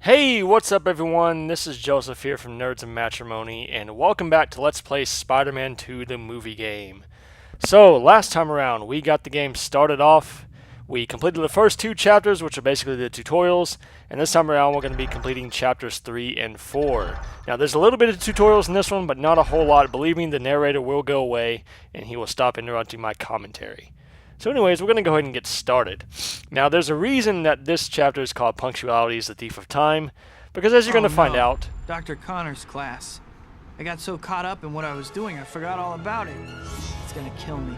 Hey, what's up everyone? This is Joseph here from Nerds of Matrimony, and welcome back to Let's Play Spider-Man 2, the movie game. So, last time around, we got the game started off. We completed the first two chapters, which are basically the tutorials, and this time around we're going to be completing chapters 3 and 4. Now, there's a little bit of tutorials in this one, but not a whole lot. Believe me, the narrator will go away, and he will stop interrupting my commentary. So anyways, we're going to go ahead and get started. Now, there's a reason that this chapter is called Punctuality is the Thief of Time, because as you're going to find out... Dr. Connor's class. I got so caught up in what I was doing, I forgot all about it. It's gonna kill me.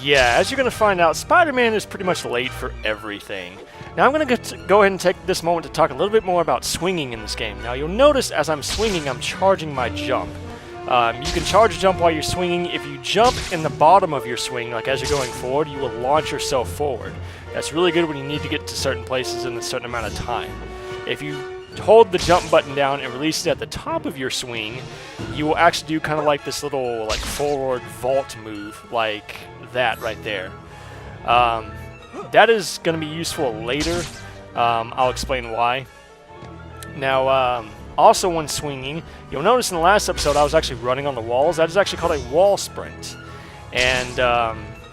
Yeah, as you're going to find out, Spider-Man is pretty much late for everything. Now, I'm going to go ahead and take this moment to talk a little bit more about swinging in this game. Now, you'll notice as I'm swinging, I'm charging my jump. You can charge a jump while you're swinging. If you jump in the bottom of your swing, like as you're going forward, you will launch yourself forward. That's really good when you need to get to certain places in a certain amount of time. If you hold the jump button down and release it at the top of your swing, you will actually do kind of like this little forward vault move, like that right there. That is going to be useful later. I'll explain why. Now, also when swinging, you'll notice in the last episode I was actually running on the walls. That is actually called a wall sprint. And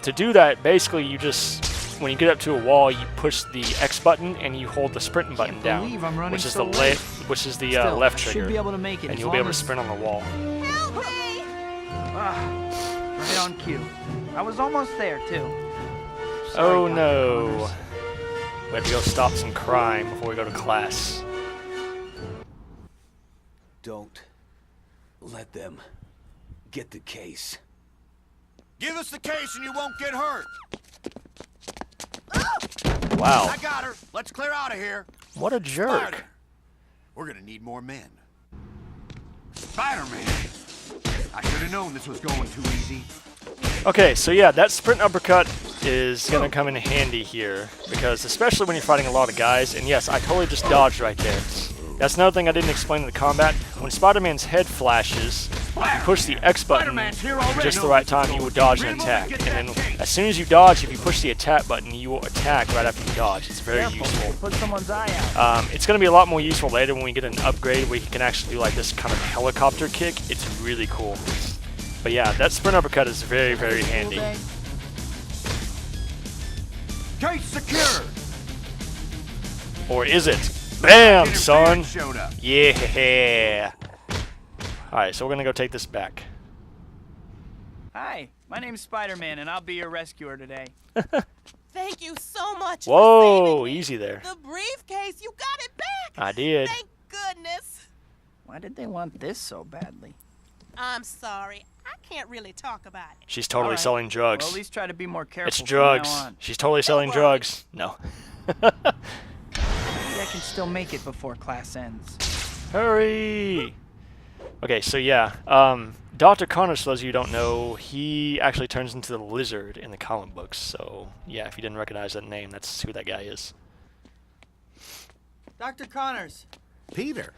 to do that, basically you just, when you get up to a wall, you push the X button and you hold the sprint button down, which is the left trigger, and you'll be able to sprint on the wall. Help me! Right on cue. I was almost there, too. Sorry, Oh Dr. no. Connors. We have to go stop some crime before we go to class. Don't let them get the case. Give us the case and you won't get hurt. Wow. I got her. Let's clear out of here. What a jerk. Spider. We're gonna need more men. Spider-Man. I should have known this was going too easy. Okay, so yeah, that sprint uppercut is going to come in handy here, because especially when you're fighting a lot of guys, and yes, I totally just dodged right there. That's another thing I didn't explain in the combat. When Spider-Man's head flashes, you push the X button at just the right time, you will dodge an attack. And then as soon as you dodge, if you push the attack button, you will attack right after you dodge. It's very useful. Put someone's eye out. It's going to be a lot more useful later when we get an upgrade where you can actually do like this kind of helicopter kick. It's really cool. But yeah, that sprint uppercut is very, very handy. Case secured. Or is it? Bam, son! Showed up. Yeah! Alright, so we're gonna go take this back. Hi, my name's Spider-Man, and I'll be your rescuer today. Thank you so much for Whoa, saving me. easy there. The briefcase, you got it back. I did. Thank goodness. Why did they want this so badly? I'm sorry. I can't really talk about it. She's totally Alright. selling drugs. Well, at least try to be more careful It's from drugs. now on. She's totally selling worry. drugs. No. Maybe I can still make it before class ends. Hurry! Okay, so yeah, Dr. Connors, for those of you who don't know, he actually turns into the Lizard in the comic books. So yeah, if you didn't recognize that name, that's who that guy is. Dr. Connors, Peter,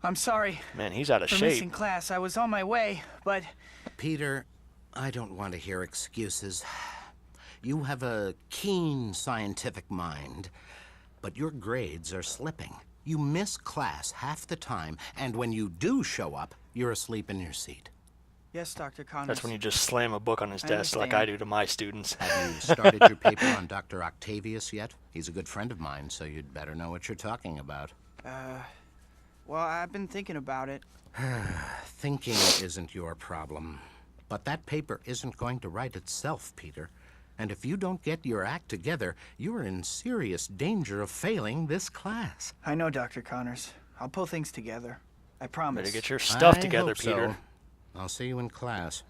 I'm sorry Man, he's out of for shape. missing class. I was on my way, but Peter, I don't want to hear excuses. You have a keen scientific mind, but your grades are slipping. You miss class half the time, and when you do show up, you're asleep in your seat. yes, Dr. Connors. That's when you just slam a book on his desk like I do to my students. Have you started your paper on Dr. Octavius yet? He's a good friend of mine, so you'd better know what you're talking about. Well, I've been thinking about it. Thinking isn't your problem. But that paper isn't going to write itself, Peter. And if you don't get your act together, you're in serious danger of failing this class. I know, Dr. Connors. I'll pull things together. I promise. Better get your stuff I together, hope so. Peter. I'll see you in class.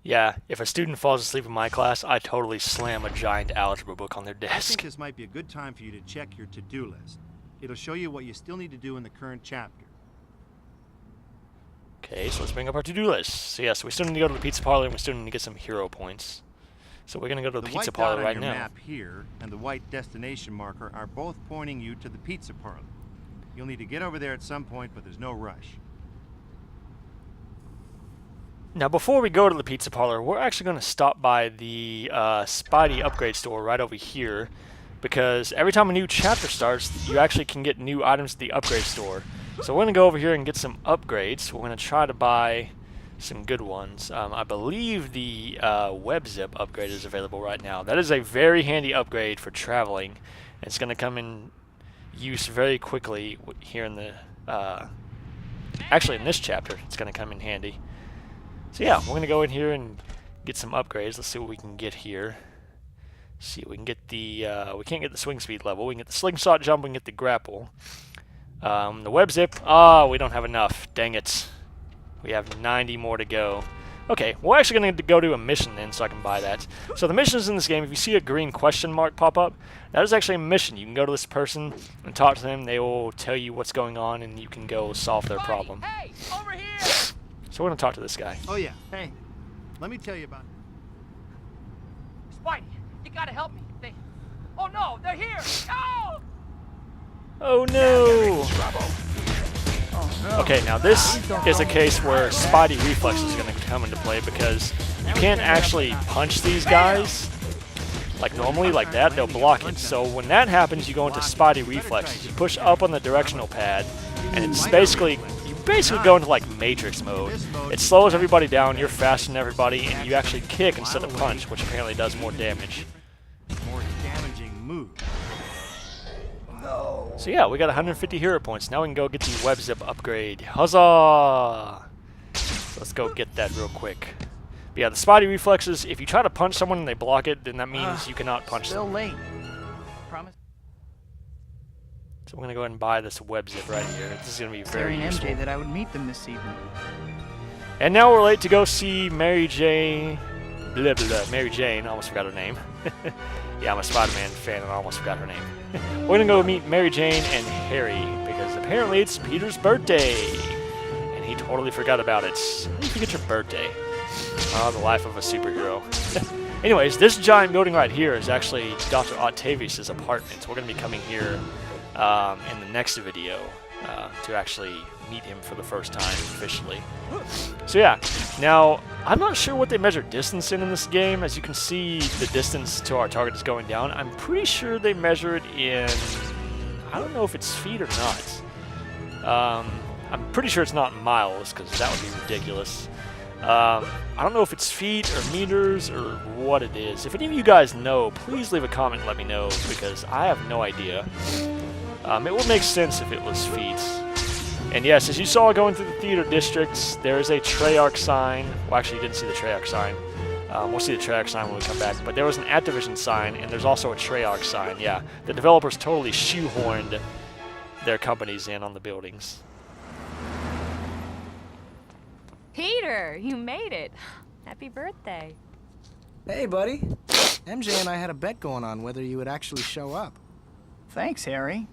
Yeah, if a student falls asleep in my class, I totally slam a giant algebra book on their I desk. think this might be a good time for you to check your to-do list. It'll show you what you still need to do in the current chapter. Okay, so let's bring up our to-do list. So yes, we still need to go to the pizza parlor, and we still need to get some hero points. So we're gonna go to the The pizza white parlor dot on right your now. map here and the white destination marker are both pointing you to the pizza parlor. You'll need to get over there at some point, but there's no rush. Now, before we go to the pizza parlor, we're actually going to stop by the Spidey upgrade store right over here. because every time a new chapter starts, you actually can get new items at the upgrade store. So we're going to go over here and get some upgrades. We're going to try to buy some good ones. I believe the web zip upgrade is available right now. That is a very handy upgrade for traveling. It's going to come in use very quickly here in the... actually, in this chapter, it's going to come in handy. So yeah, we're going to go in here and get some upgrades. Let's see what we can get here. See if we can get the... we can't get the swing speed level. We can get the slingshot jump, we can get the grapple. The web zip, we don't have enough. Dang it. We have 90 more to go. Okay, we're actually going to go do a mission then so I can buy that. So the missions in this game, if you see a green question mark pop up, that is actually a mission. You can go to this person and talk to them. They will tell you what's going on and you can go solve their problem. Hey, over here! So we're going to talk to this guy. Oh, yeah. Hey, Let me tell you about... Spidey, you gotta help me. Oh no, they're here! No! Oh no! Okay, now this is a case where Spidey reflex is going to come into play because you can't actually punch these guys like normally, like that. They'll block it. So when that happens, you go into Spidey reflexes. You push up on the directional pad, and it's basically you go into like Matrix mode. It slows everybody down. You're faster than everybody, and you actually kick instead of punch, which apparently does more damage. more damaging move. So yeah, we got 150 hero points. Now we can go get the web zip upgrade. Huzzah! So let's go get that real quick. But yeah, the Spidey reflexes, if you try to punch someone and they block it, then that means you cannot punch Still them. late. Promise. So we're going to go ahead and buy this web zip right here. This is going to be very Terry and useful. MJ that I would meet them this evening. And now we're late to go see Mary Jane. Blah, blah, blah. Mary Jane, I almost forgot her name. Yeah, I'm a Spider-Man fan and I almost forgot her name. We're going to go meet Mary Jane and Harry because apparently it's Peter's birthday. And he totally forgot about it. How do you forget your birthday? Oh, the life of a superhero. Anyways, this giant building right here is actually Dr. Octavius' apartment. We're going to be coming here in the next video to actually meet him for the first time officially. So yeah, now I'm not sure what they measure distance in this game. As you can see, the distance to our target is going down. I'm pretty sure they measure it in, I don't know if it's feet or not. I'm pretty sure it's not miles because that would be ridiculous. I don't know if it's feet or meters or what it is. If any of you guys know, please leave a comment and let me know because I have no idea. It would make sense if it was feet. And yes, as you saw going through the theater districts, there is a Treyarch sign. Well, actually, you didn't see the Treyarch sign. We'll see the Treyarch sign when we come back. But there was an Activision sign, and there's also a Treyarch sign. Yeah, the developers totally shoehorned their companies in on the buildings. Peter, you made it. Happy birthday. Hey, buddy. MJ and I had a bet going on whether you would actually show up. Thanks, Harry.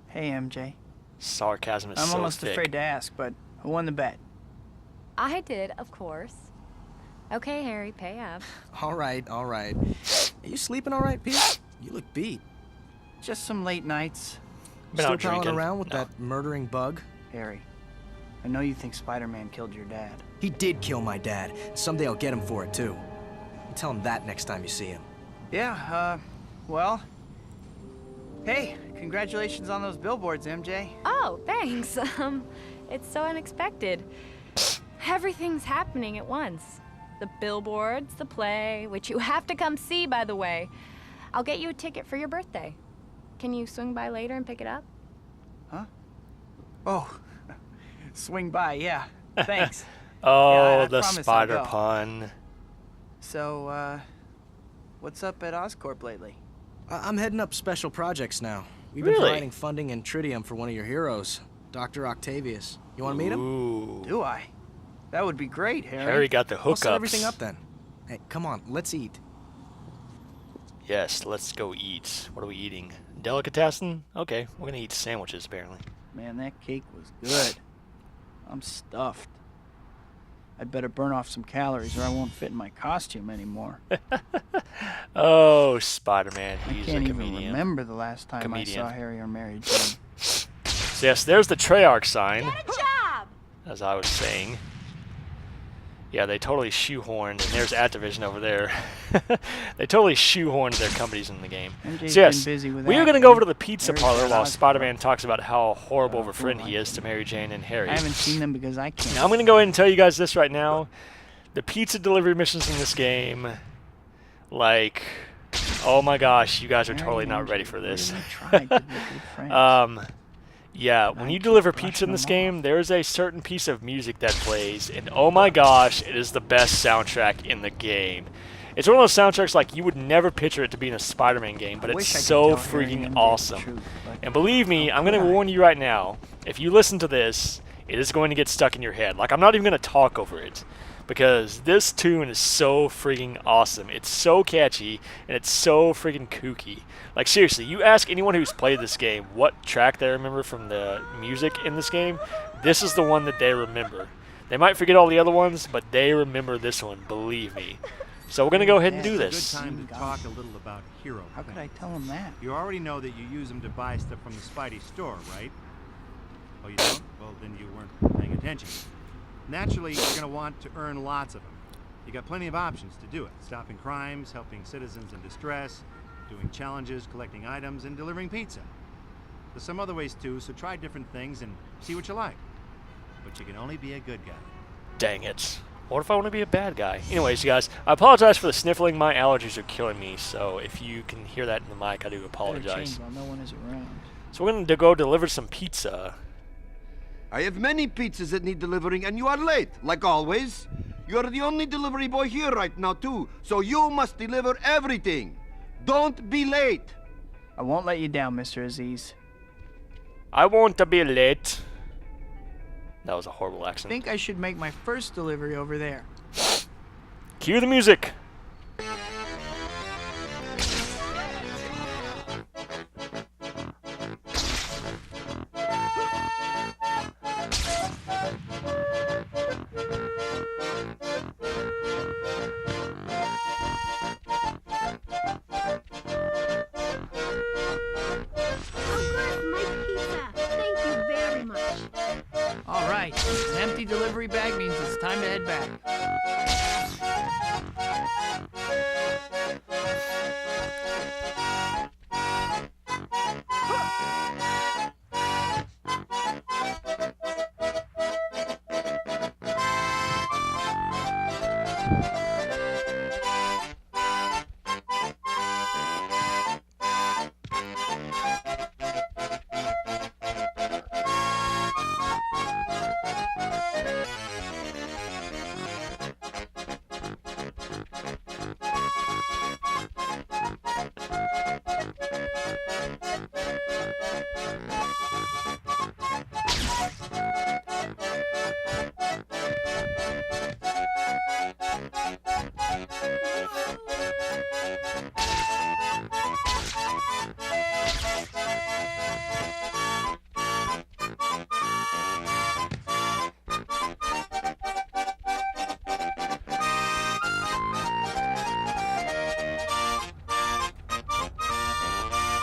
Hey, MJ. Sarcasm is I'm so almost thick. afraid to ask, but who won the bet? I did, of course. Okay, Harry, pay up. All right, all right. Are you sleeping all right, Pete? You look beat. Just some late nights. Been Still out prowling drinking. around with No. that murdering bug? Harry, I know you think Spider-Man killed your dad. He did kill my dad. Someday I'll get him for it, too. You tell him that next time you see him. Yeah, well... Hey, congratulations on those billboards, MJ. Oh, thanks. It's so unexpected. Everything's happening at once. The billboards, the play, which you have to come see, by the way. I'll get you a ticket for your birthday. Can you swing by later and pick it up? Huh? Oh, swing by, yeah. Thanks. Oh, Yeah, I the promise I'll spider go. pun. So, what's up at Oscorp lately? I'm heading up special projects now. We've Really? been providing funding and tritium for one of your heroes, Dr. Octavius. You want to meet him? Ooh. Do I? That would be great, Harry. Harry got the I'll set hookups. everything up then. Hey, come on, let's eat. Yes, let's go eat. What are we eating? Delicatessen? Okay, we're gonna eat sandwiches apparently. Man, that cake was good. I'm stuffed. I'd better burn off some calories or I won't fit in my costume anymore. Oh, Spider-Man, I he's a can't even comedian. remember the last time Comedian. I saw Harry or Mary Jane. So yes, there's the Treyarch sign, Get a job! as I was saying. Yeah, they totally shoehorned, and there's Activision over there. They totally shoehorned their companies in the game. MJ's So yes, been busy with we are that. going to go over to the pizza Harry's parlor got while Oscar. Spider-Man talks about how horrible of a cool, friend he I is to can- Mary Jane and Harry. I haven't seen them because I can't. Now I'm going to go ahead and tell you guys this right now. The pizza delivery missions in this game, like, oh my gosh, you guys are totally not ready for this. Yeah, when you deliver pizza in this game, there's a certain piece of music that plays, and oh my gosh, it is the best soundtrack in the game. It's one of those soundtracks like you would never picture it to be in a Spider-Man game, but it's so freaking awesome. And believe me, I'm going to warn you right now, if you listen to this, it is going to get stuck in your head. Like, I'm not even going to talk over it, because this tune is so freaking awesome. It's so catchy, and it's so freaking kooky. Like, seriously, you ask anyone who's played this game what track they remember from the music in this game, this is the one that they remember. They might forget all the other ones, but they remember this one, believe me. So we're going to go ahead and do It's this. a good time to talk a little about hero How could I points. tell him that? You already know that you use them to buy stuff from the Spidey store, right? Oh, you don't? Well, then you weren't paying attention. Naturally, you're going to want to earn lots of them. You got plenty of options to do it. Stopping crimes, helping citizens in distress, doing challenges, collecting items, and delivering pizza. There's some other ways too, so try different things and see what you like. But you can only be a good guy. Dang it. What if I want to be a bad guy? Anyways, you guys, I apologize for the sniffling. My allergies are killing me, so if you can hear that in the mic, I do apologize. While no one is around. So we're going to go deliver some pizza. I have many pizzas that need delivering, and you are late, like always. You are the only delivery boy here right now, too, so you must deliver everything. Don't be late. I won't let you down, Mr. Aziz. I want to be late. That was a horrible I accent. think I should make my first delivery over there. Cue the music. All right, an empty delivery bag means it's time to head back.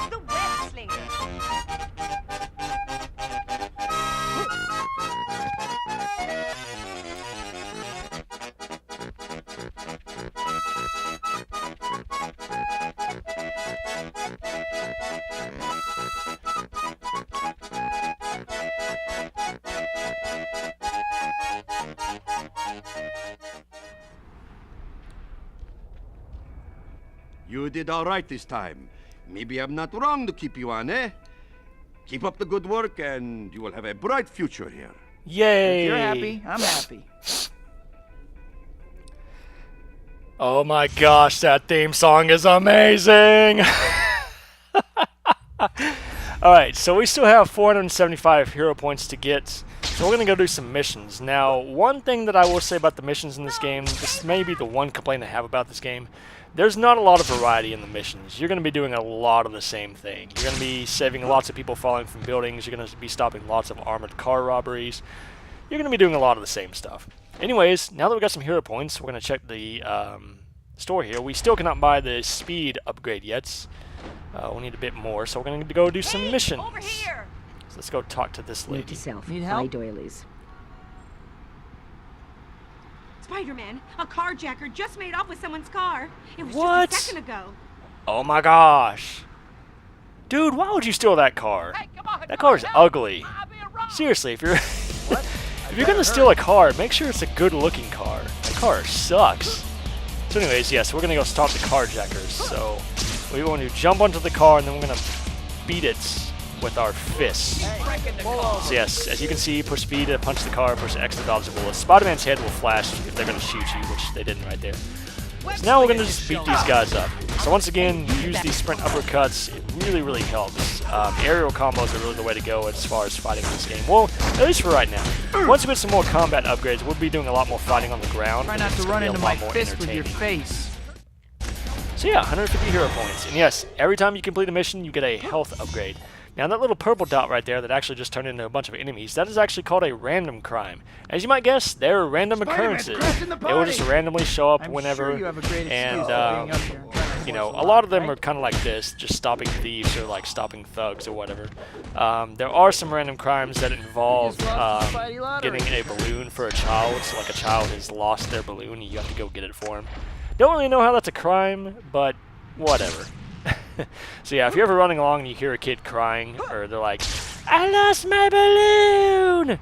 The web slinger. You did all right this time. Maybe I'm not wrong to keep you on, eh? Keep up the good work, and you will have a bright future here. Yay! If you're happy, I'm happy. Oh my gosh, that theme song is amazing! Alright, so we still have 475 hero points to get, so we're going to go do some missions. Now, one thing that I will say about the missions in this game, this may be the one complaint I have about this game, there's not a lot of variety in the missions. You're going to be doing a lot of the same thing. You're going to be saving lots of people falling from buildings, you're going to be stopping lots of armored car robberies, you're going to be doing a lot of the same stuff. Anyways, now that we got some hero points, we're going to check the store here. We still cannot buy the speed upgrade yet. We need a bit more, so we're going to go do some missions. Over here. So let's go talk to this Note lady. to self, Need buy help? doilies. Spider-Man, a carjacker just made off with someone's car. It was What? just a second ago. Oh my gosh. Dude, why would you steal that car? That car is ugly. Seriously, if you're if you're gonna steal a car, make sure it's a good-looking car. That car sucks. So anyways, yes, we're gonna go stop the carjackers. So we're going to jump onto the car and then we're gonna beat it with our fists. So yes, as you can see, push B to punch the car, push X to dodge the bullet. Spider-Man's head will flash if they're gonna shoot you, which they didn't right there. So now we're going to just beat these guys up. So once again, use these sprint uppercuts. It really, really helps. Aerial combos are really the way to go as far as fighting in this game. Well, at least for right now. Once we get some more combat upgrades, we'll be doing a lot more fighting on the ground. Try not to run into my fist with your face. So yeah, 150 hero points. And yes, every time you complete a mission, you get a health upgrade. Now that little purple dot right there that actually just turned into a bunch of enemies, that is actually called a random crime. As you might guess, they're random occurrences. They will just randomly show up whenever, and you know, a lot of them are kind of like this, just stopping thieves or like stopping thugs or whatever. There are some random crimes that involve getting a balloon for a child, so like a child has lost their balloon and you have to go get it for him. Don't really know how that's a crime, but whatever. So yeah, if you're ever running along and you hear a kid crying, or they're like, I lost my balloon!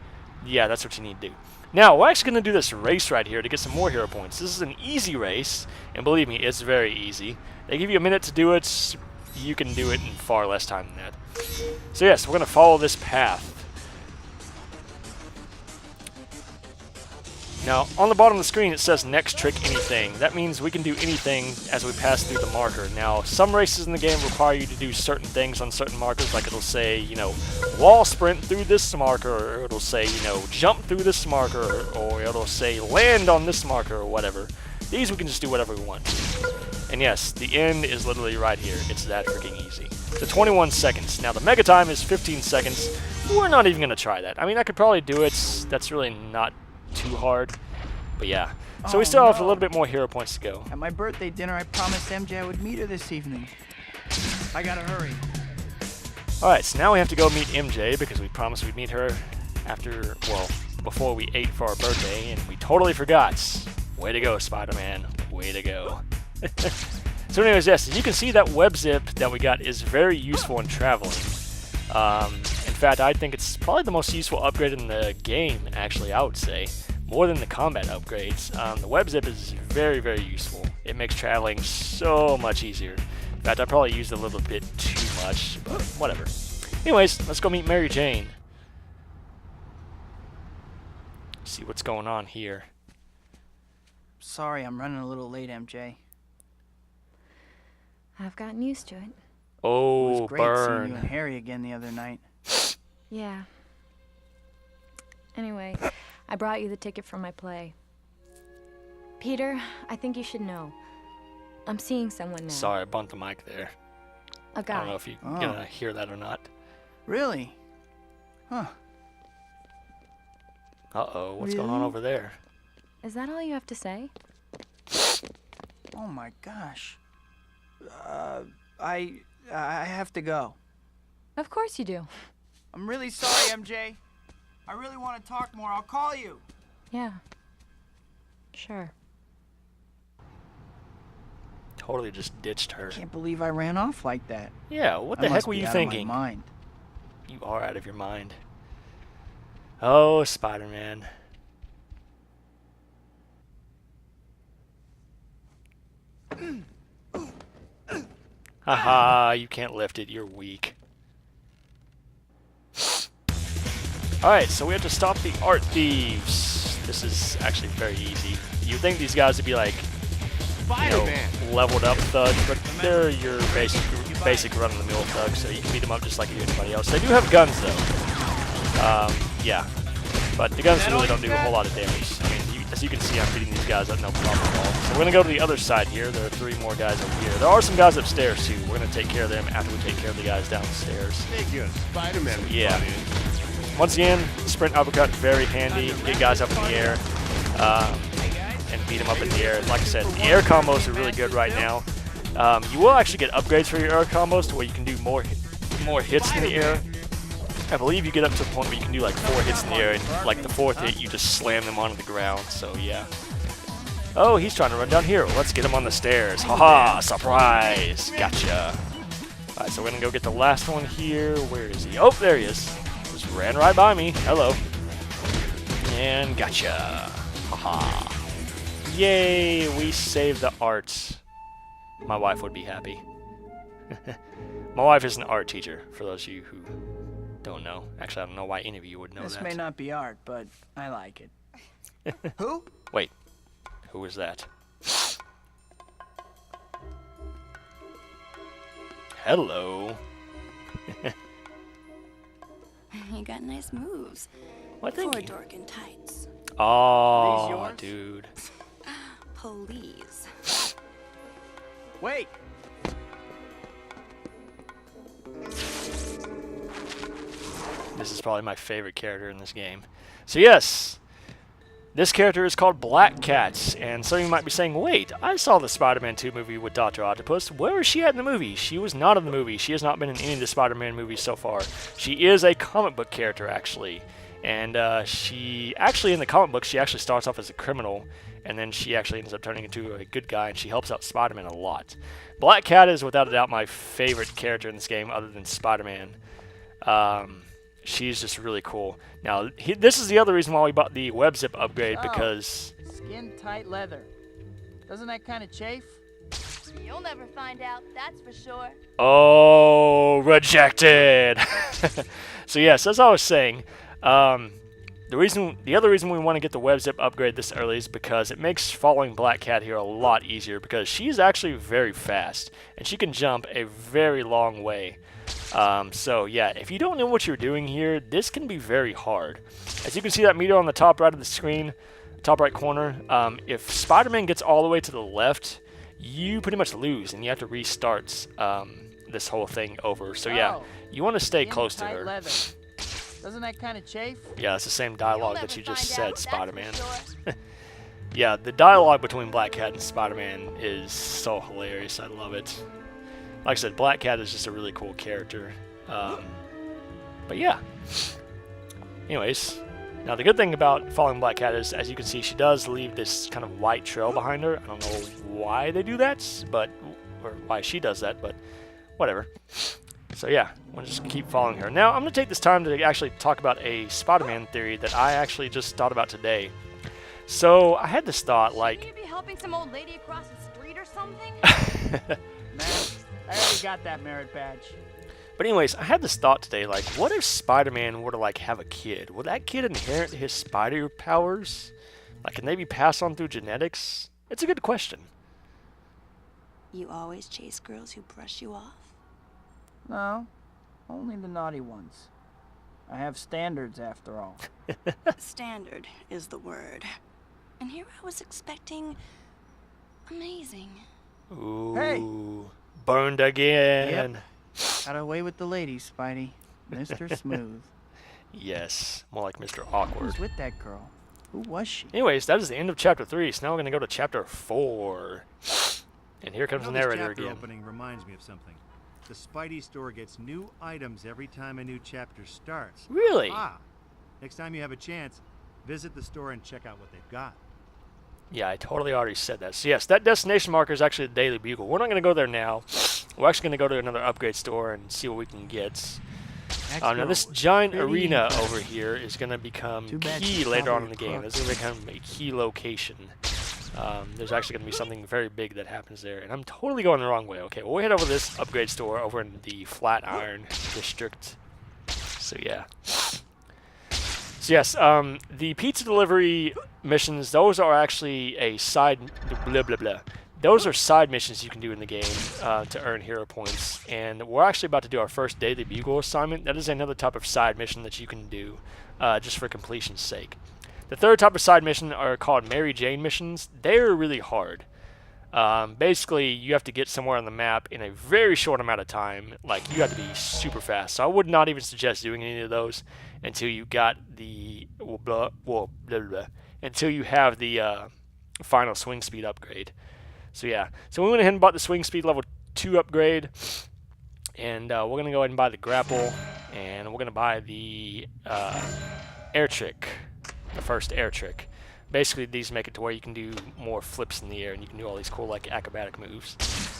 Yeah, that's what you need to do. Now, we're actually going to do this race right here to get some more hero points. This is an easy race, and believe me, it's very easy. They give you a minute to do it, you can do it in far less time than that. So yes, we're going to follow this path. Now, on the bottom of the screen it says next trick anything. That means we can do anything as we pass through the marker. Now, some races in the game require you to do certain things on certain markers, like it'll say, you know, wall sprint through this marker, or it'll say, you know, jump through this marker, or it'll say land on this marker, or whatever. These we can just do whatever we want. And yes, the end is literally right here. It's that freaking easy. The 21 seconds. Now, the mega time is 15 seconds. We're not even going to try that. I mean, I could probably do it. That's really not too hard, but yeah. So we still have a little bit more hero points to go. At my birthday dinner, I promised MJ I would meet her this evening. I gotta hurry. Alright, so now we have to go meet MJ because we promised we'd meet her after, well, before we ate for our birthday, and we totally forgot. Way to go, Spider-Man. Way to go. So anyways, yes, as you can see, that web zip that we got is very useful in traveling. In fact, I think it's probably the most useful upgrade in the game, actually, I would say. More than the combat upgrades. The web zip is very, very useful. It makes traveling so much easier. In fact, I probably used it a little bit too much, but whatever. Anyways, let's go meet Mary Jane. See what's going on here. Sorry, I'm running a little late, MJ. I've gotten used to it. Oh, it was great burn. seeing you and Harry again the other night. Yeah. Anyway, I brought you the ticket for my play. Peter, I think you should know. I'm seeing someone now. Sorry, I bumped the mic there. A guy. I don't know if you're gonna hear that or not. Really? Huh. Uh-oh, what's going on over there? Is that all you have to say? Oh my gosh. I have to go. Of course you do. I'm really sorry, MJ. I really want to talk more. I'll call you. Yeah. Sure. Totally just ditched her. I can't believe I ran off like that. Yeah, what the heck were you thinking? Out of my mind. You are out of your mind. Oh, Spider-Man. Haha, you can't lift it, you're weak. Alright, so we have to stop the art thieves. This is actually very easy. You'd think these guys would be like, you know, leveled up thugs, but they're your basic run-of-the-mill thugs, so you can beat them up just like anybody else. They do have guns, though. Yeah. But the guns really don't do a whole lot of damage. I mean, as you can see, I'm beating these guys up no problem at all. So we're going to go to the other side here. There are 3 more guys over here. There are some guys upstairs, too. We're going to take care of them after we take care of the guys downstairs. Figures. Spider-Man. So, yeah. Once again, sprint uppercut, very handy. Get guys up in the air and beat them up in the air. Like I said, the air combos are really good right now. You will actually get upgrades for your air combos to where you can do more hits in the air. I believe you get up to a point where you can do like 4 hits in the air, and like the 4th hit, you just slam them onto the ground. So yeah. Oh, he's trying to run down here. Let's get him on the stairs. Haha, surprise. Gotcha. Alright, so we're gonna go get the last one here. Where is he? Oh, there he is. Just ran right by me. Hello. And gotcha. Haha. Yay, we saved the art. My wife would be happy. My wife is an art teacher, for those of you who don't know. Actually, I don't know why any of you would know This that. may not be art, but I like it. Who? Wait, who was that? Hello. You got nice moves. What, For thank a you. dork in tights. Oh, yours? dude. Please. Wait! This is probably my favorite character in this game. So yes, this character is called Black Cat, and some of you might be saying, wait, I saw the Spider-Man 2 movie with Dr. Octopus. Where was she at in the movie? She was not in the movie. She has not been in any of the Spider-Man movies so far. She is a comic book character, actually. And she actually, in the comic book, she actually starts off as a criminal, and then she actually ends up turning into a good guy, and she helps out Spider-Man a lot. Black Cat is without a doubt my favorite character in this game, other than Spider-Man. She's just really cool. Now, this is the other reason why we bought the web zip upgrade, Oh, because... Skin tight leather. Doesn't that kind of chafe? You'll never find out, that's for sure. Oh, rejected! So yes, as I was saying, the other reason we want to get the web zip upgrade this early is because it makes following Black Cat here a lot easier, because she's actually very fast, and she can jump a very long way. So yeah, if you don't know what you're doing here, this can be very hard. As you can see that meter on the top right of the screen, top right corner, if Spider-Man gets all the way to the left, you pretty much lose, and you have to restart this whole thing over. So yeah, you want to stay close to her. Leather. Doesn't that kind of chafe? Yeah, it's the same dialogue that you just said, out, Spider-Man. sure. Yeah, the dialogue between Black Cat and Spider-Man is so hilarious. I love it. Like I said, Black Cat is just a really cool character. But yeah. Anyways, now the good thing about following Black Cat is, as you can see, she does leave this kind of white trail behind her. I don't know why they do that, or why she does that, but whatever. So yeah, we'll just keep following her. Now, I'm going to take this time to actually talk about a Spider-Man theory that I actually just thought about today. So, I had this thought, like... Shouldn't you be helping some old lady across the street or something? Man, I already got that merit badge. But anyways, I had this thought today, like, what if Spider-Man were to, like, have a kid? Would that kid inherit his spider powers? Like, can they be passed on through genetics? It's a good question. You always chase girls who brush you off? No, only the naughty ones. I have standards, after all. Standard is the word. And here I was expecting amazing. Ooh. Hey. Burned again. Yep. Got away with the ladies, Spidey. Mr. Smooth. Yes, more like Mr. Who Awkward. was with that girl? Who was she? Anyways, that is the end of Chapter 3, so now we're going to go to Chapter 4. And here comes the narrator This chapter again. opening reminds me of something. The Spidey store gets new items every time a new chapter starts. Really? Ah, next time you have a chance, visit the store and check out what they've got. Yeah, I totally already said that. So yes, that destination marker is actually the Daily Bugle. We're not going to go there now. We're actually going to go to another upgrade store and see what we can get. Now this giant arena over here is going to become key later on in the game. This is going to become a key location. There's actually going to be something very big that happens there, and I'm totally going the wrong way. Okay, well, we'll head over to this upgrade store over in the Flatiron District. So yeah. So yes, the pizza delivery missions, those are actually a side blah blah blah. Those are side missions you can do in the game to earn hero points, and we're actually about to do our first Daily Bugle assignment. That is another type of side mission that you can do just for completion's sake. The third type of side mission are called Mary Jane missions. They're really hard. Basically, you have to get somewhere on the map in a very short amount of time. Like, you have to be super fast. So I would not even suggest doing any of those until you got the until you have the final swing speed upgrade. So yeah, so we went ahead and bought the swing speed level 2 upgrade, and we're gonna go ahead and buy the grapple, and we're gonna buy the air trick, the first air trick. basically these make it to where you can do more flips in the air and you can do all these cool like acrobatic moves.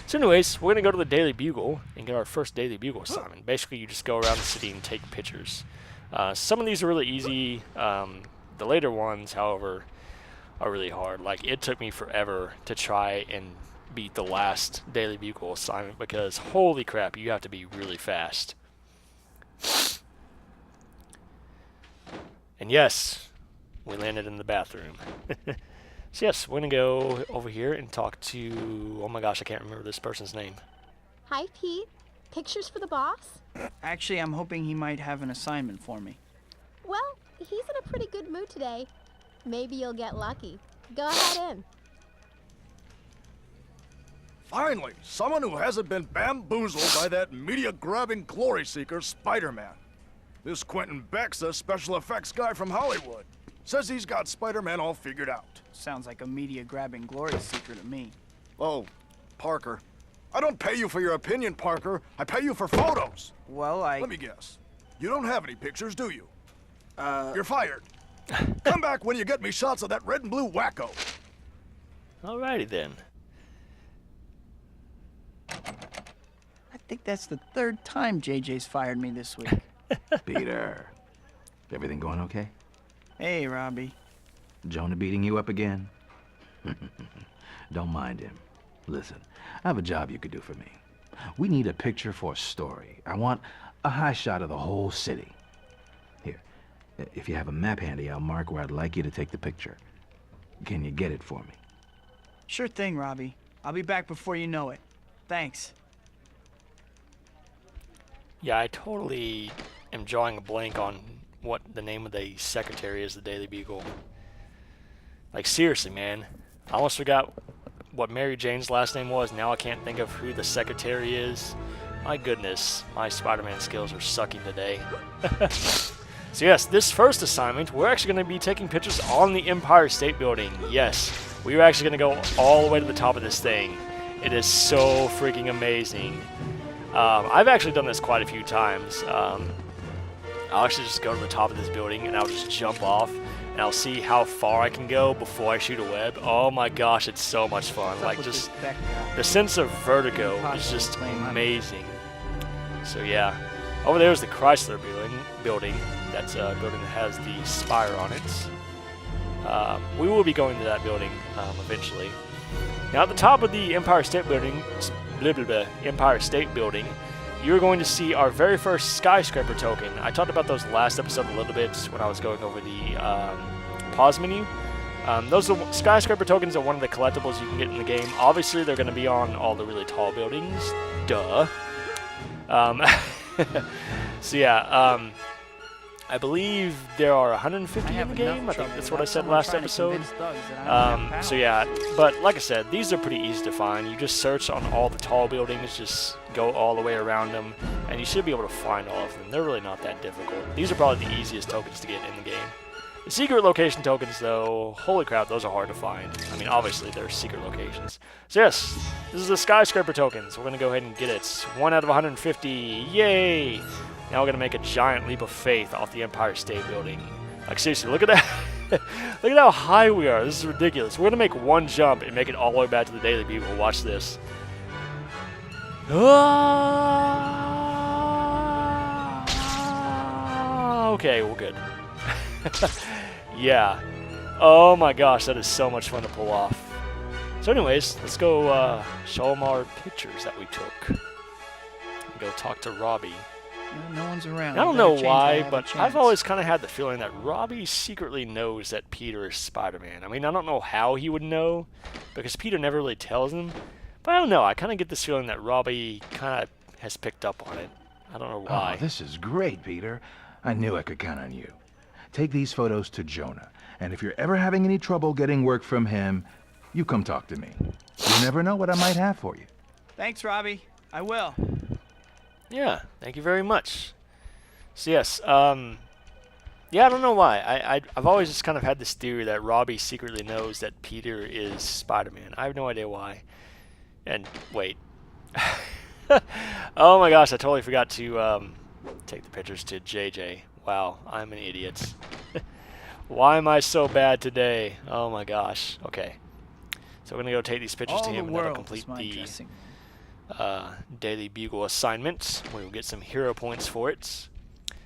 So anyways, we're gonna go to the Daily Bugle and get our first Daily Bugle assignment. Basically, you just go around the city and take pictures. Some of these are really easy. The later ones, however, are really hard. Like, it took me forever to try and beat the last Daily Bugle assignment because holy crap, you have to be really fast. And yes, we landed in the bathroom. So yes, we're gonna go over here and talk to, oh my gosh, I can't remember this person's name. Hi, Pete. Pictures for the boss? Actually, I'm hoping he might have an assignment for me. Well, he's in a pretty good mood today. Maybe you'll get lucky. Go ahead in. Finally, someone who hasn't been bamboozled by that media-grabbing glory seeker, Spider-Man. This Quentin Beck's a special effects guy from Hollywood. Says he's got Spider-Man all figured out. Sounds like a media-grabbing glory seeker to me. Oh, Parker. I don't pay you for your opinion, Parker. I pay you for photos. Well, Let me guess. You don't have any pictures, do you? You're fired. Come back when you get me shots of that red and blue wacko. Alrighty then. I think that's the third time JJ's fired me this week. Peter, everything going okay? Hey, Robbie. Jonah beating you up again? Don't mind him. Listen, I have a job you could do for me. We need a picture for a story. I want a high shot of the whole city. Here, if you have a map handy, I'll mark where I'd like you to take the picture. Can you get it for me? Sure thing, Robbie. I'll be back before you know it. Thanks. Yeah, I totally am drawing a blank on what the name of the secretary is, the Daily Bugle. Like, seriously, man. I almost forgot what Mary Jane's last name was. Now I can't think of who the secretary is. My goodness, my Spider-Man skills are sucking today. So yes, this first assignment, we're actually going to be taking pictures on the Empire State Building. Yes, we are actually going to go all the way to the top of this thing. It is so freaking amazing. I've actually done this quite a few times. I'll actually just go to the top of this building and I'll just jump off and I'll see how far I can go before I shoot a web. Oh my gosh, it's so much fun. Like, just the sense of vertigo is just amazing. So yeah, over there is the Chrysler building. That's a building that has the spire on it. We will be going to that building eventually. Now at the top of the Empire State Building, you're going to see our very first skyscraper token. I talked about those last episode a little bit when I was going over the pause menu. Those skyscraper tokens are one of the collectibles you can get in the game. Obviously, they're going to be on all the really tall buildings. Duh. So yeah, I believe there are 150 in the game. I think that's what I said last episode. So yeah, but like I said, these are pretty easy to find. You just search on all the tall buildings, just go all the way around them, and you should be able to find all of them. They're really not that difficult. These are probably the easiest tokens to get in the game. The secret location tokens, though, holy crap, those are hard to find. I mean, obviously, they're secret locations. So yes, this is the skyscraper tokens. We're going to go ahead and get it. 1 out of 150. Yay! Now we're going to make a giant leap of faith off the Empire State Building. Like, seriously, look at that. Look at how high we are. This is ridiculous. We're going to make one jump and make it all the way back to the Daily Bugle. Watch this. Okay, we're good. Yeah. Oh my gosh, that is so much fun to pull off. So anyways, let's go show them our pictures that we took. Go talk to Robbie. No one's around. I don't know why, but I've always kind of had the feeling that Robbie secretly knows that Peter is Spider-Man. I mean, I don't know how he would know, because Peter never really tells him. But I don't know, I kind of get this feeling that Robbie kind of has picked up on it. I don't know why. Oh, this is great, Peter. I knew I could count on you. Take these photos to Jonah, and if you're ever having any trouble getting work from him, you come talk to me. You never know what I might have for you. Thanks, Robbie. I will. Yeah, thank you very much. So yes, yeah, I don't know why. I've always just kind of had this theory that Robbie secretly knows that Peter is Spider-Man. I have no idea why. And wait. Oh my gosh, I totally forgot to take the pictures to JJ. Wow, I'm an idiot. Why am I so bad today? Oh my gosh. Okay. So we're going to go take these pictures to him and that'll complete the Daily Bugle assignment. We will get some hero points for it.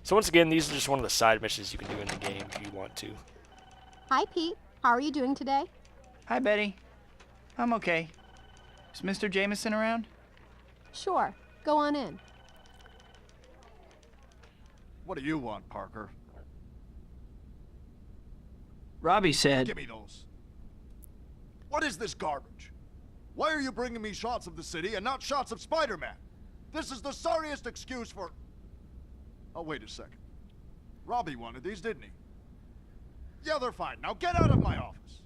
So once again, these are just one of the side missions you can do in the game if you want to. Hi, Pete. How are you doing today? Hi, Betty. I'm okay. Is Mr. Jameson around? Sure. Go on in. What do you want, Parker? Robbie said... Give me those. What is this garbage? Why are you bringing me shots of the city and not shots of Spider-Man? This is the sorriest excuse for... Oh, wait a second. Robbie wanted these, didn't he? Yeah, they're fine. Now get out of my office.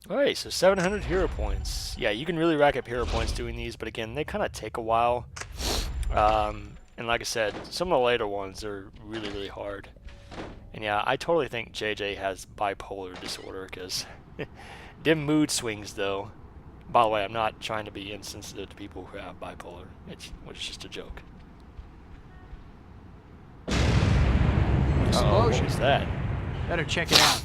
Alright, so 700 hero points. Yeah, you can really rack up hero points doing these, but again, they kind of take a while. And like I said, some of the later ones are really, really hard. And yeah, I totally think JJ has bipolar disorder, because dim mood swings, though. By the way, I'm not trying to be insensitive to people who have bipolar. It's just a joke. Explosion. What was that? Better check it out.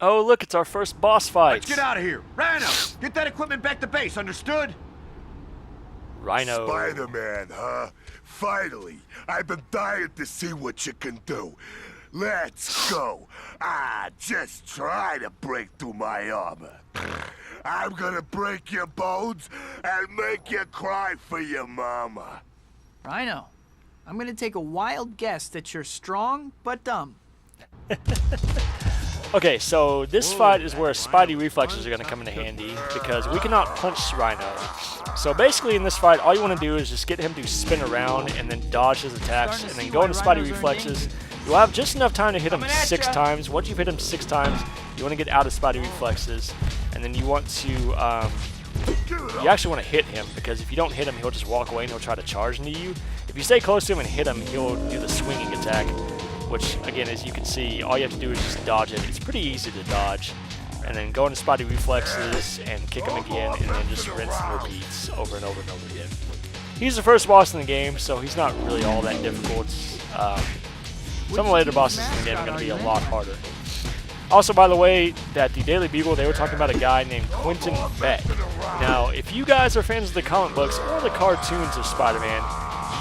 Oh, look, it's our first boss fight. Let's get out of here. Rhino, get that equipment back to base, understood? Rhino. Spider-Man, huh? Finally, I've been dying to see what you can do. Let's go. Just try to break through my armor. I'm gonna break your bones and make you cry for your mama. Rhino, I'm gonna take a wild guess that you're strong but dumb. Okay, so this fight is where Spidey reflexes are going to come into handy, because we cannot punch Rhino. So basically in this fight, all you want to do is just get him to spin around and then dodge his attacks, and then go into Spidey reflexes. You'll have just enough time to hit him 6 times. Once you've hit him 6 times, you want to get out of Spidey reflexes, and then you want to, you actually want to hit him, because if you don't hit him, he'll just walk away and he'll try to charge into you. If you stay close to him and hit him, he'll do the swinging attack, which, again, as you can see, all you have to do is just dodge it. It's pretty easy to dodge. And then go into Spidey reflexes and kick him again, and then just rinse and repeats over and over and over again. He's the first boss in the game, so he's not really all that difficult. Some of the later bosses in the game are going to be a lot harder. Also, by the way, at the Daily Bugle, they were talking about a guy named Quentin Beck. Now, if you guys are fans of the comic books or the cartoons of Spider-Man,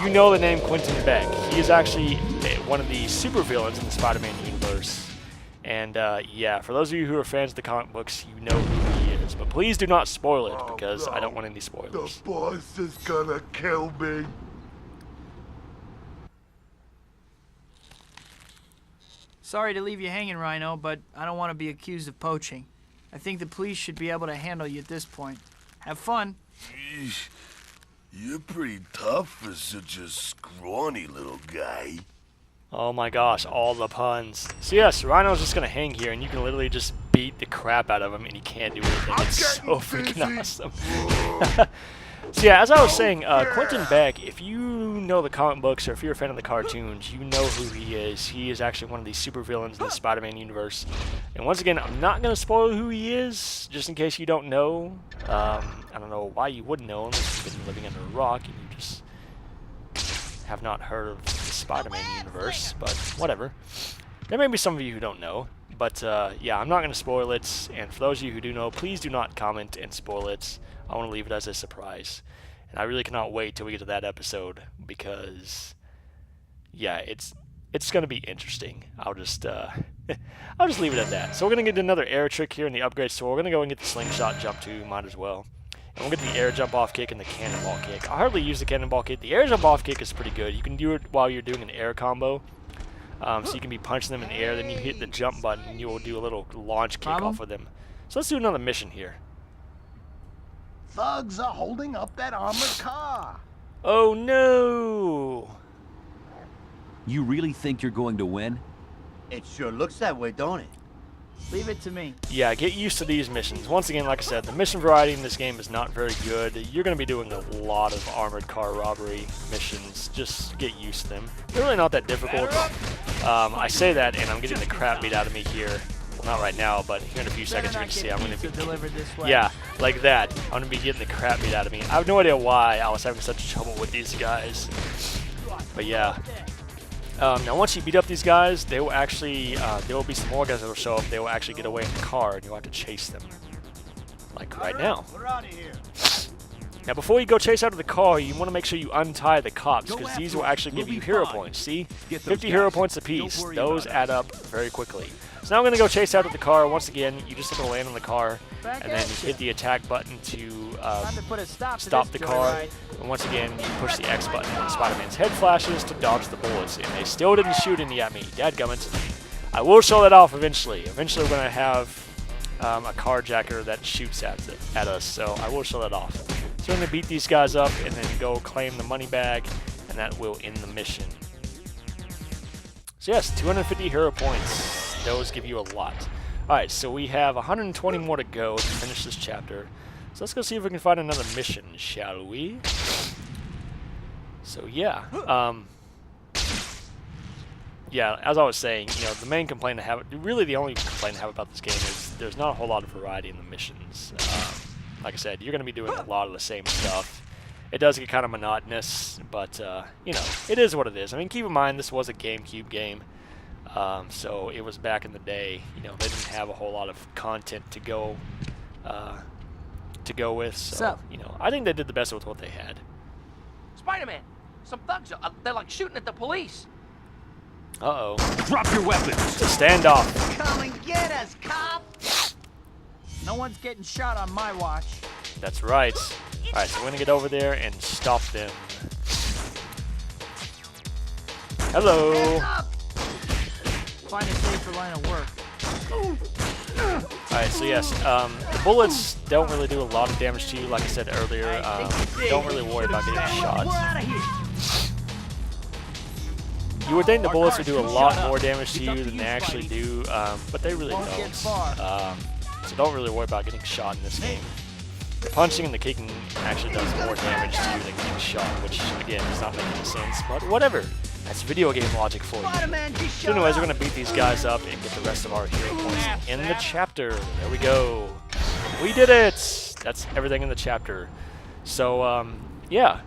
you know the name Quentin Beck. He is actually one of the supervillains in the Spider-Man universe. And yeah, for those of you who are fans of the comic books, you know who he is. But please do not spoil it, because I don't want any spoilers. The boss is gonna kill me. Sorry to leave you hanging, Rhino, but I don't want to be accused of poaching. I think the police should be able to handle you at this point. Have fun. Yeesh. You're pretty tough for such a scrawny little guy. Oh my gosh, all the puns. So yes, Rhino's just gonna hang here, and you can literally just beat the crap out of him, and he can't do anything. It's so freaking awesome. So yeah, as I was saying, Quentin Beck, if you know the comic books, or if you're a fan of the cartoons, you know who he is. He is actually one of the supervillains in the Spider-Man universe. And once again, I'm not going to spoil who he is, just in case you don't know. I don't know why you wouldn't know unless you've been living under a rock and you just have not heard of the Spider-Man universe, but whatever. There may be some of you who don't know, but yeah, I'm not going to spoil it, and for those of you who do know, please do not comment and spoil it. I want to leave it as a surprise. And I really cannot wait till we get to that episode, because yeah, it's going to be interesting. I'll just leave it at that. So we're going to get another air trick here in the upgrade store. We're going to go and get the slingshot jump too, might as well. And we'll get the air jump off kick and the cannonball kick. I hardly use the cannonball kick. The air jump off kick is pretty good. You can do it while you're doing an air combo. So you can be punching them in the air, then you hit the jump button and you will do a little launch kick off of them. So let's do another mission here. Thugs are holding up that armored car. Oh no! You really think you're going to win? It sure looks that way, don't it? Leave it to me. Yeah, get used to these missions. Once again, like I said, the mission variety in this game is not very good. You're going to be doing a lot of armored car robbery missions. Just get used to them. They're really not that difficult. I say that, and I'm getting the crap beat out of me here. Well, not right now, but here in a few seconds you're going to see I'm going to be delivered this way. Yeah, like that. I'm going to be getting the crap beat out of me. I have no idea why I was having such trouble with these guys. But yeah. Now once you beat up these guys, they will actually, there will be some more guys that will show up. They will actually get away in the car, and you'll have to chase them. Like right now. We're out of here. Now before you go chase out of the car, you want to make sure you untie the cops, because these will actually give you hero points. See? 50 hero points apiece. Those add up very quickly. So now I'm going to go chase out of the car. Once again, you just have to land on the car, and then you hit the attack button to stop the car. And once again, you push the X button when Spider-Man's head flashes to dodge the bullets. And they still didn't shoot any at me. Dadgummit. I will show that off eventually. Eventually we're going to have a carjacker that shoots at us, so I will show that off. So we're going to beat these guys up and then go claim the money bag, and that will end the mission. So yes, 250 hero points. Those give you a lot. Alright, so we have 120 more to go to finish this chapter. So let's go see if we can find another mission, shall we? So yeah, yeah, as I was saying, you know, the main complaint I have, really the only complaint I have about this game is there's not a whole lot of variety in the missions. Like I said, you're going to be doing a lot of the same stuff. It does get kind of monotonous, but, you know, it is what it is. I mean, keep in mind, this was a GameCube game, so it was back in the day. You know, they didn't have a whole lot of content to go with, so, you know, I think they did the best with what they had. Spider-Man, some thugs, they're like shooting at the police. Uh-oh. Drop your weapons! It's a standoff. Come and get us, cop! No one's getting shot on my watch. That's right. Alright, so we're gonna get over there and stop them. Hello! Find a safer line of work. Alright, so yes, the bullets don't really do a lot of damage to you, like I said earlier. Don't really worry about getting shot. You would think the bullets would do a lot more damage to you than they actually do, but they really don't. So don't really worry about getting shot in this game. The punching and the kicking actually does more damage to you than getting shot, which again does not make any sense, but whatever. That's video game logic for you. So anyways, we're going to beat these guys up and get the rest of our hero points in the chapter. There we go. We did it! That's everything in the chapter. So, yeah.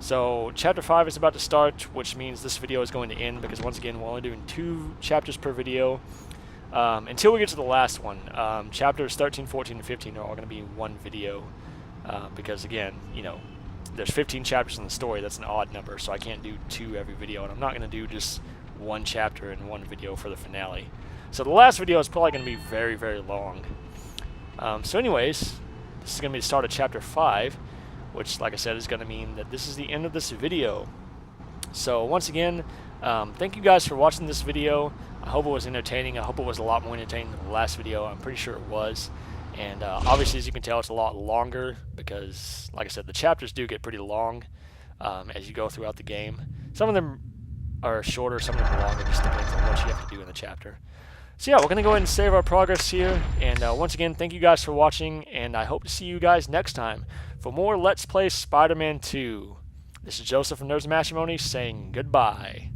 So, Chapter 5 is about to start, which means this video is going to end, because once again, we're only doing 2 chapters per video. Until we get to the last one. Chapters 13, 14, and 15 are all going to be one video, because again, you know, there's 15 chapters in the story. That's an odd number, so I can't do 2 every video, and I'm not going to do just 1 chapter in 1 video for the finale. So the last video is probably going to be very, very long. So anyways, this is going to be the start of Chapter 5, which, like I said, is going to mean that this is the end of this video. So once again, thank you guys for watching this video. I hope it was entertaining. I hope it was a lot more entertaining than the last video. I'm pretty sure it was. And obviously, as you can tell, it's a lot longer because, like I said, the chapters do get pretty long as you go throughout the game. Some of them are shorter, some of them are longer. It just depends on what you have to do in the chapter. So yeah, we're going to go ahead and save our progress here. And once again, thank you guys for watching, and I hope to see you guys next time for more Let's Play Spider-Man 2. This is Joseph from Nerds and Matrimony saying goodbye.